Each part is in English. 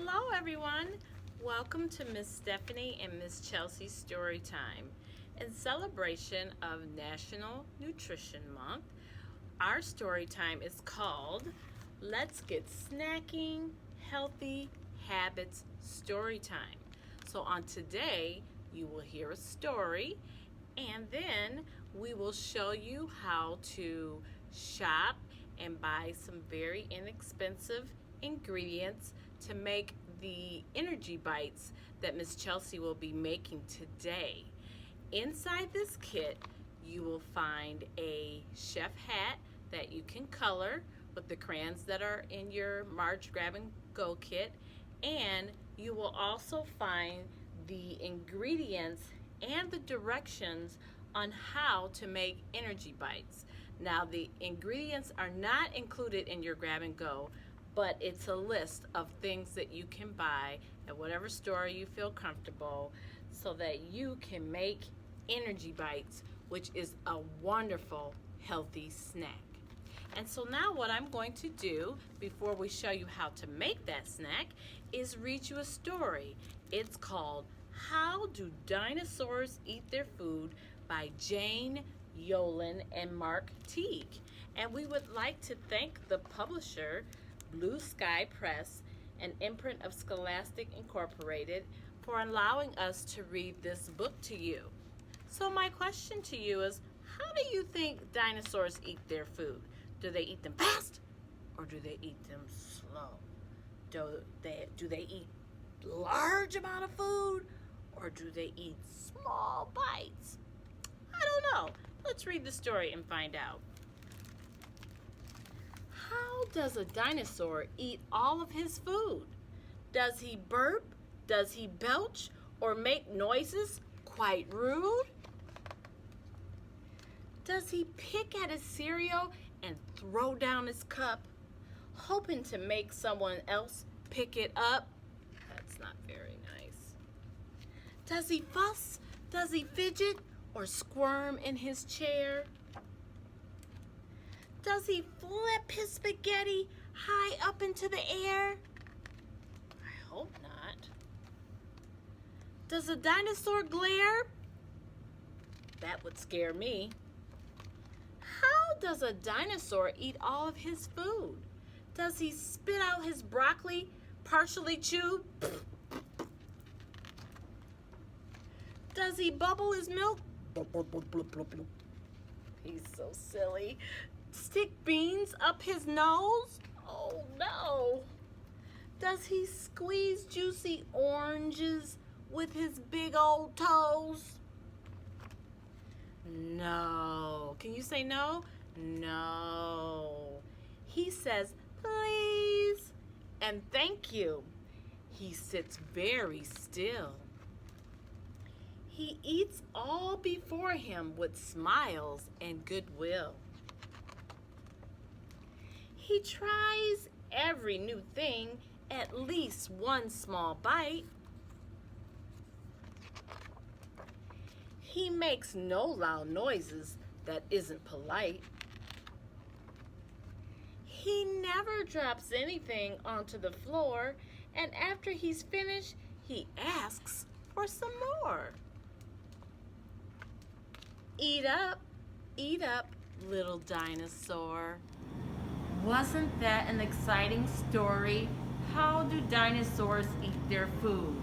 Hello everyone! Welcome to Miss Stephanie and Miss Chelsea's Story Time. In celebration of National Nutrition Month, our story time is called Let's Get Snacking Healthy Habits Story Time. So on today, you will hear a story and then we will show you how to shop and buy some very inexpensive ingredients to make the energy bites that Miss Chelsea will be making today. Inside this kit, you will find a chef hat that you can color with the crayons that are in your March Grab and Go kit, and you will also find the ingredients and the directions on how to make energy bites. Now, the ingredients are not included in your Grab and Go, but it's a list of things that you can buy at whatever store you feel comfortable so that you can make energy bites, which is a wonderful healthy snack. And so now what I'm going to do before we show you how to make that snack is read you a story. It's called How Do Dinosaurs Eat Their Food by Jane Yolen and Mark Teague. And we would like to thank the publisher, Blue Sky Press, an imprint of Scholastic Incorporated, for allowing us to read this book to you. So my question to you is, how do you think dinosaurs eat their food? Do they eat them fast or do they eat them slow? Do they eat large amount of food or do they eat small bites? I don't know. Let's read the story and find out. How does a dinosaur eat all of his food? Does he burp? Does he belch or make noises quite rude? Does he pick at his cereal and throw down his cup, hoping to make someone else pick it up? That's not very nice. Does he fuss? Does he fidget or squirm in his chair? Does he flip his spaghetti high up into the air? I hope not. Does a dinosaur glare? That would scare me. How does a dinosaur eat all of his food? Does he spit out his broccoli partially chewed? Does he bubble his milk? He's so silly. Stick beans up his nose? Oh no! Does he squeeze juicy oranges with his big old toes? No. Can you say no? No. He says, please and thank you. He sits very still. He eats all before him with smiles and goodwill. He tries every new thing, at least one small bite. He makes no loud noises that isn't polite. He never drops anything onto the floor, and after he's finished, he asks for some more. Eat up, little dinosaur. Wasn't that an exciting story? How do dinosaurs eat their food?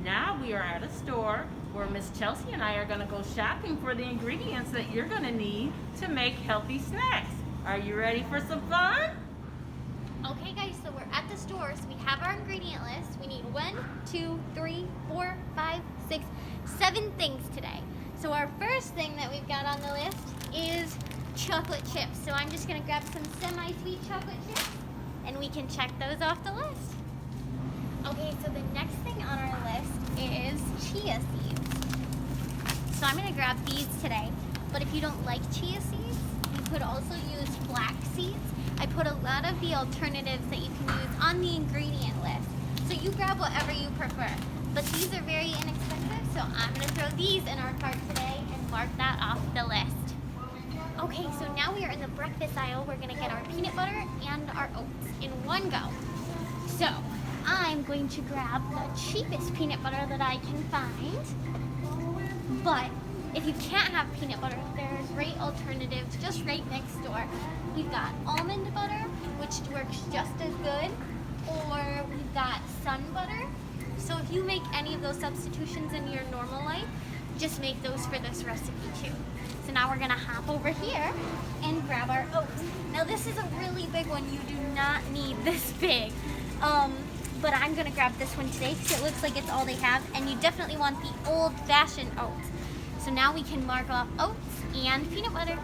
Now we are at a store where Miss Chelsea and I are going to go shopping for the ingredients that you're going to need to make healthy snacks. Are you ready for some fun? Okay guys, so we're at the store, so we have our ingredient list. We need 1, 2, 3, 4, 5, 6, 7 things today. So our first thing that we've got on the list is chocolate chips. So I'm just gonna grab some semi-sweet chocolate chips and we can check those off the list. Okay, so the next thing on our list is chia seeds. So I'm gonna grab these today, but if you don't like chia seeds, you could also use flax seeds. I put a lot of the alternatives that you can use on the ingredient list. So you grab whatever you prefer. But these are very inexpensive, so I'm gonna throw these in our cart today and mark that off the list. Okay, so now we are in the breakfast aisle. We're gonna get our peanut butter and our oats in one go. So I'm going to grab the cheapest peanut butter that I can find. But if you can't have peanut butter, there's great alternatives just right next door. We've got almond butter, which works just as good, or we've got sun butter. So if you make any of those substitutions in your normal life, just make those for this recipe too. So now we're gonna hop over here and grab our oats. Now this is a really big one. You do not need this big. But I'm gonna grab this one today because it looks like it's all they have, and you definitely want the old-fashioned oats. So now we can mark off oats and peanut butter.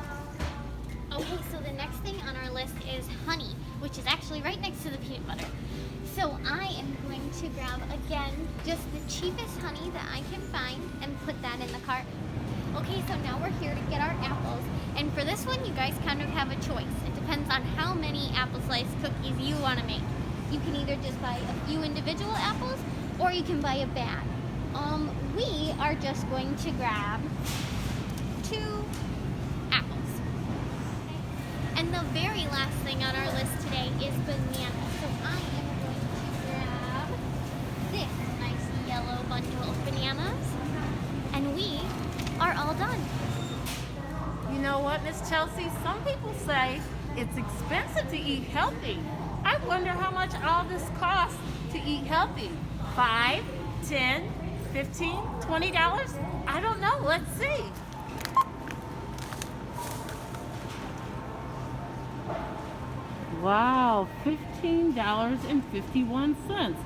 Okay, so the next thing on our list is honey, which is actually right next to the peanut butter. So I am going to grab, again, just the cheapest honey that I can find and put that in the cart. Okay, so now we're here to get our apples. And for this one, you guys kind of have a choice. It depends on how many apple slice cookies you want to make. You can either just buy a few individual apples, or you can buy a bag. We are just going to grab 2 apples. Okay? And the very last thing on our list today is bananas. So I am going to grab this nice yellow bundle of bananas. And we are all done. You know what, Miss Chelsea? Some people say it's expensive to eat healthy. I wonder how much all this costs to eat healthy. $5, $10, $15, $20? I don't know. Let's see. Wow, $15.51.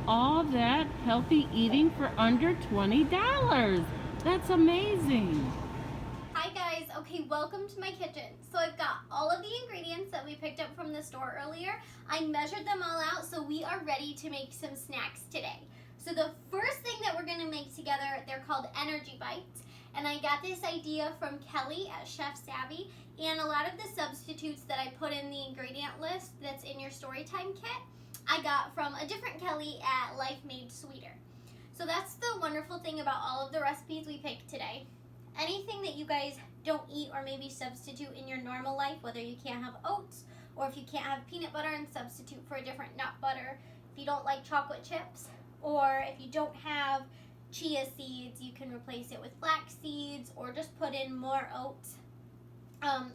All that healthy eating for under $20. That's amazing. Hi guys, okay, welcome to my kitchen. So I've got all of the ingredients that we picked up from the store earlier. I measured them all out, so we are ready to make some snacks today. So the first thing that we're gonna make together, they're called energy bites. And I got this idea from Kelly at Chef Savvy, and a lot of the substitutes that I put in the ingredient list that's in your Storytime kit, I got from a different Kelly at Life Made Sweeter. So that's the wonderful thing about all of the recipes we picked today. Anything that you guys don't eat or maybe substitute in your normal life, whether you can't have oats or if you can't have peanut butter and substitute for a different nut butter, if you don't like chocolate chips, or if you don't have chia seeds, you can replace it with flax seeds or just put in more oats.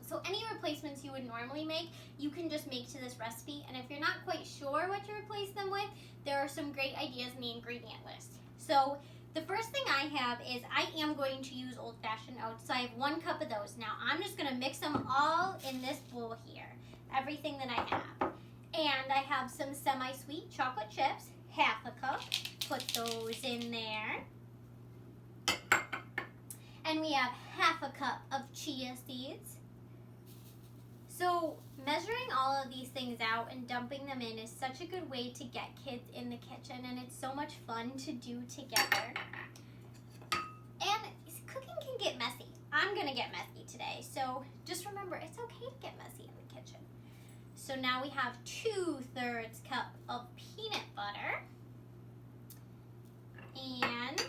So any replacements you would normally make, you can just make to this recipe. And if you're not quite sure what to replace them with, there are some great ideas in the ingredient list. So the first thing I have is I am going to use old-fashioned oats. So I have 1 cup of those. Now I'm just gonna mix them all in this bowl here, everything that I have. And I have some semi-sweet chocolate chips, half a cup. Put those in there. And we have half a cup of chia seeds. So measuring all of these things out and dumping them in is such a good way to get kids in the kitchen, and it's so much fun to do together. And cooking can get messy. I'm gonna get messy today, so just remember it's okay to get messy in the kitchen. So now we have 2/3 cup of peanut butter, and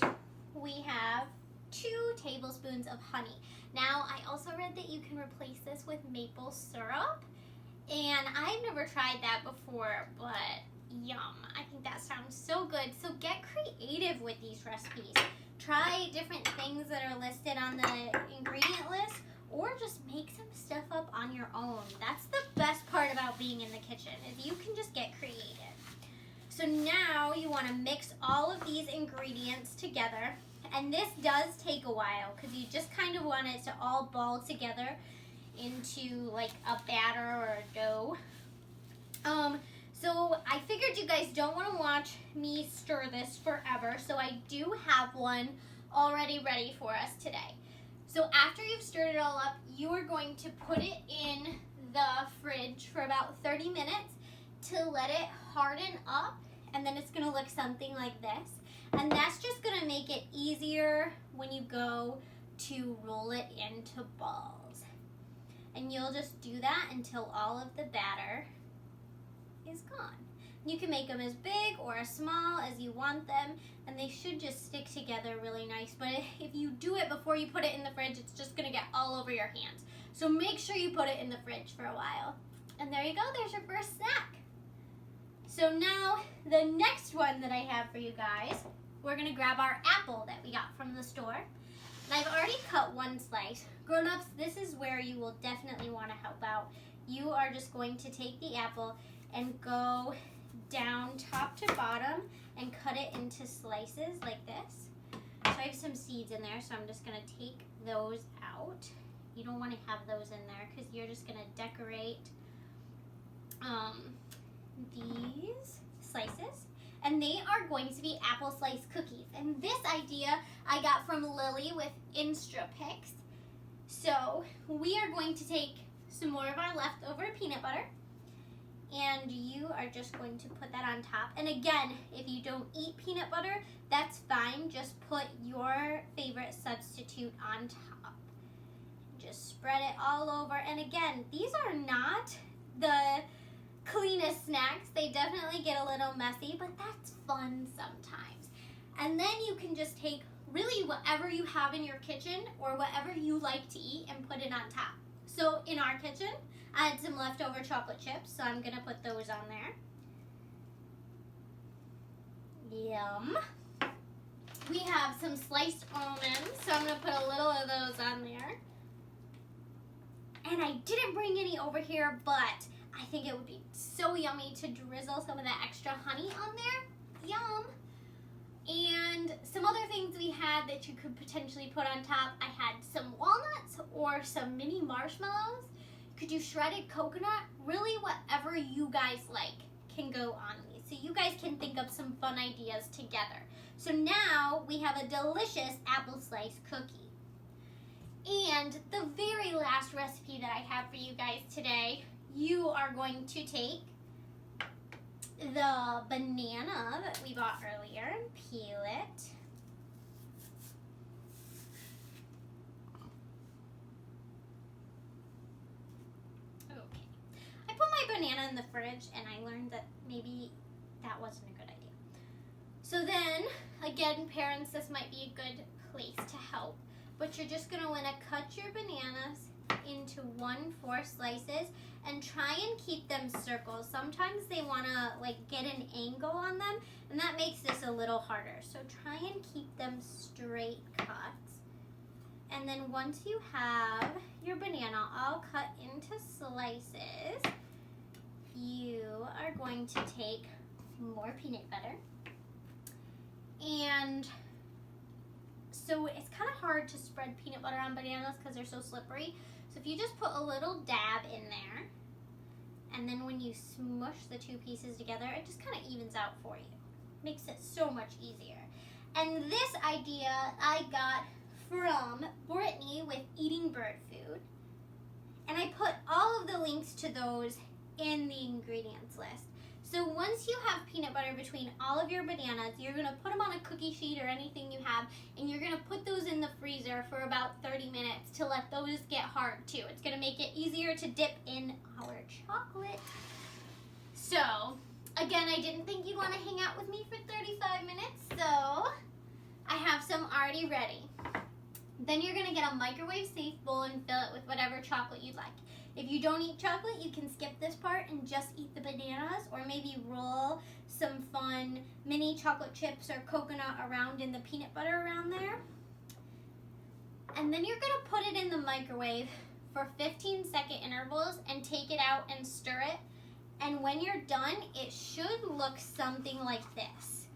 we have 2 tablespoons of honey. Now, I also read that you can replace this with maple syrup, and I've never tried that before, but yum. I think that sounds so good. So get creative with these recipes. Try different things that are listed on the ingredient list, or just make some stuff up on your own. That's the best part about being in the kitchen, is you can just get creative. So now you want to mix all of these ingredients together. And this does take a while because you just kind of want it to all ball together into like a batter or a dough. So I figured you guys don't want to watch me stir this forever, so I do have one already ready for us today. So after you've stirred it all up, you are going to put it in the fridge for about 30 minutes to let it harden up, and then it's going to look something like this. And that's just going to make it easier when you go to roll it into balls. And you'll just do that until all of the batter is gone. You can make them as big or as small as you want them, and they should just stick together really nice. But if you do it before you put it in the fridge, it's just going to get all over your hands. So make sure you put it in the fridge for a while. And there you go, there's your first snack. So now the next one that I have for you guys, we're gonna grab our apple that we got from the store. And I've already cut one slice. Grown-ups, this is where you will definitely want to help out. You are just going to take the apple and go down top to bottom and cut it into slices like this. So I have some seeds in there, so I'm just gonna take those out. You don't want to have those in there because you're just gonna decorate these slices, and they are going to be apple slice cookies. And this idea I got from Lily with InstraPix. So we are going to take some more of our leftover peanut butter, and you are just going to put that on top. And again, if you don't eat peanut butter, that's fine. Just put your favorite substitute on top. Just spread it all over. And again, these are not the cleanest snacks. They definitely get a little messy, but that's fun sometimes. And then you can just take really whatever you have in your kitchen or whatever you like to eat and put it on top. So in our kitchen, I had some leftover chocolate chips, so I'm gonna put those on there. Yum. We have some sliced almonds, so I'm gonna put a little of those on there. And I didn't bring any over here, but I think it would be so yummy to drizzle some of that extra honey on there. Yum. And some other things we had that you could potentially put on top. I had some walnuts or some mini marshmallows. You could do shredded coconut. Really whatever you guys like can go on these. So you guys can think of some fun ideas together. So now we have a delicious apple slice cookie. And the very last recipe that I have for you guys today, you are going to take the banana that we bought earlier and peel it. Okay. I put my banana in the fridge and I learned that maybe that wasn't a good idea. So then, again, parents, this might be a good place to help. But you're just going to want to cut your bananas into 1/4 slices and try and keep them circles. Sometimes they want to get an angle on them, and that makes this a little harder. So try and keep them straight cuts. And then once you have your banana all cut into slices, you are going to take more peanut butter. And so it's kind of hard to spread peanut butter on bananas because they're so slippery. So if you just put a little dab in there, and then when you smush the two pieces together, it just kind of evens out for you. Makes it so much easier. And this idea I got from Brittany with Eating Bird Food. And I put all of the links to those in the ingredients list. So once you have peanut butter between all of your bananas, you're going to put them on a cookie sheet or anything you have, and you're going to put those in the freezer for about 30 minutes to let those get hard too. It's going to make it easier to dip in our chocolate. So, again, I didn't think you'd want to hang out with me for 35 minutes, so I have some already ready. Then you're going to get a microwave-safe bowl and fill it with whatever chocolate you'd like. If you don't eat chocolate, you can skip this part and just eat the bananas, or maybe roll some fun mini chocolate chips or coconut around in the peanut butter around there. And then you're going to put it in the microwave for 15-second intervals and take it out and stir it. And when you're done, it should look something like this.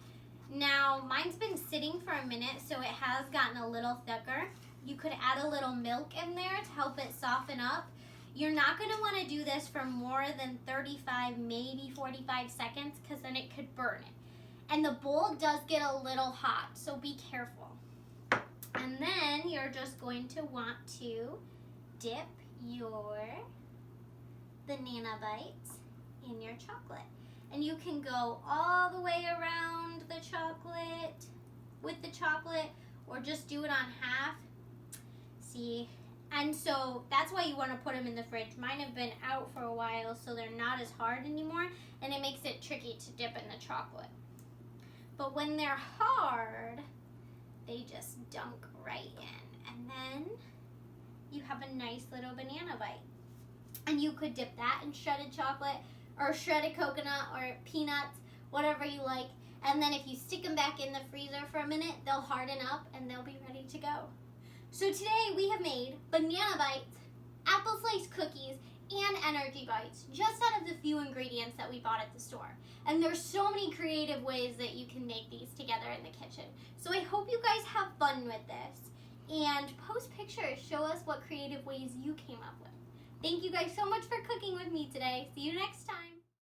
Now, mine's been sitting for a minute, so it has gotten a little thicker. You could add a little milk in there to help it soften up. You're not going to want to do this for more than 35, maybe 45 seconds, because then it could burn it. And the bowl does get a little hot, so be careful. And then you're just going to want to dip your banana bites in your chocolate. And you can go all the way around the chocolate with the chocolate, or just do it on half. See? And so that's why you want to put them in the fridge. Mine have been out for a while, so they're not as hard anymore, and it makes it tricky to dip in the chocolate. But when they're hard, they just dunk right in. And then you have a nice little banana bite. And you could dip that in shredded chocolate, or shredded coconut or peanuts, whatever you like. And then if you stick them back in the freezer for a minute, they'll harden up and they'll be ready to go. So today we have made banana bites, apple slice cookies, and energy bites, just out of the few ingredients that we bought at the store. And there's so many creative ways that you can make these together in the kitchen. So I hope you guys have fun with this. And post pictures, show us what creative ways you came up with. Thank you guys so much for cooking with me today. See you next time.